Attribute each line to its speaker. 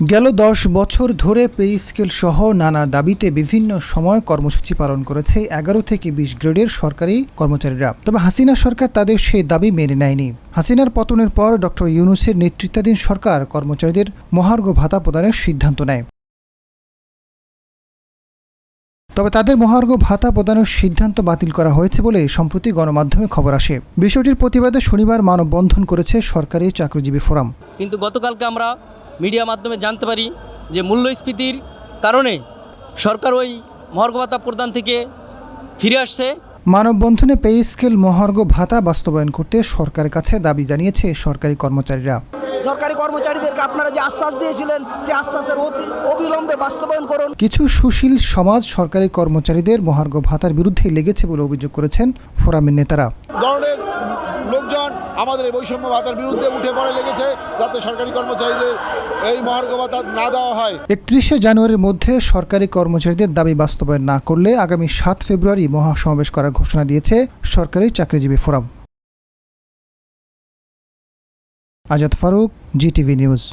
Speaker 1: গেল ১০ বছর ধরে পে স্কেল সহ নানা দাবিতে বিভিন্ন সময় কর্মসূচি পালন করেছে ১১ থেকে ২০ গ্রেডের সরকারি কর্মচারীরা। তবে হাসিনা সরকার তাদের সেই দাবি মেনে নেয়নি। হাসিনার পতনের পর ডক্টর ইউনূসের নেতৃত্বাধীন সরকার কর্মচারীদের মহার্ঘ ভাতা প্রদানের সিদ্ধান্ত নেয়। তবে তাদের মহার্ঘ ভাতা প্রদানের সিদ্ধান্ত বাতিল করা হয়েছে বলে সম্প্রতি গণমাধ্যমে খবর আসে। বিষয়টির প্রতিবাদে শনিবার মানববন্ধন করেছে সরকারি চাকরিজীবী ফোরাম।
Speaker 2: কিন্তু গতকালকে আমরা মিডিয়া মাধ্যমে জানতে পারি যে মূল্যস্ফীতির কারণে সরকার ওই মহার্ঘ ভাতা প্রদান থেকে ফিরে আসছে।
Speaker 1: মানববন্ধনে পে স্কেল মহার্ঘ ভাতা বাস্তবায়ন করতে সরকারের কাছে দাবি জানিয়েছে সরকারি কর্মচারীরা।
Speaker 3: সরকারি কর্মচারীদেরকে আপনারা যে আশ্বাস দিয়েছিলেন সেই আশ্বাসের অবিলম্বে বাস্তবায়ন করুন।
Speaker 1: কিছু সুশীল সমাজ সরকারি কর্মচারীদের মহার্ঘ ভাতার বিরুদ্ধে লেগেছে বলে অভিযোগ করেছেন ফোরামের নেতারা।
Speaker 4: ধরনের লোকজন আমাদের এই বৈষম্য ভাতার বিরুদ্ধে উঠে পড়ে লেগেছে, যাতে সরকারি কর্মচারীদের এই মহার্ঘ ভাতা না দেওয়া হয়। ৩১শে জানুয়ারির মধ্যে সরকারি কর্মচারীদের দাবি বাস্তবায়ন না করলে আগামী ৭ ফেব্রুয়ারি মহাসমাবেশ করার ঘোষণা দিয়েছে সরকারি চাকরিজীবী ফোরাম। Azad Faruk, GTV news.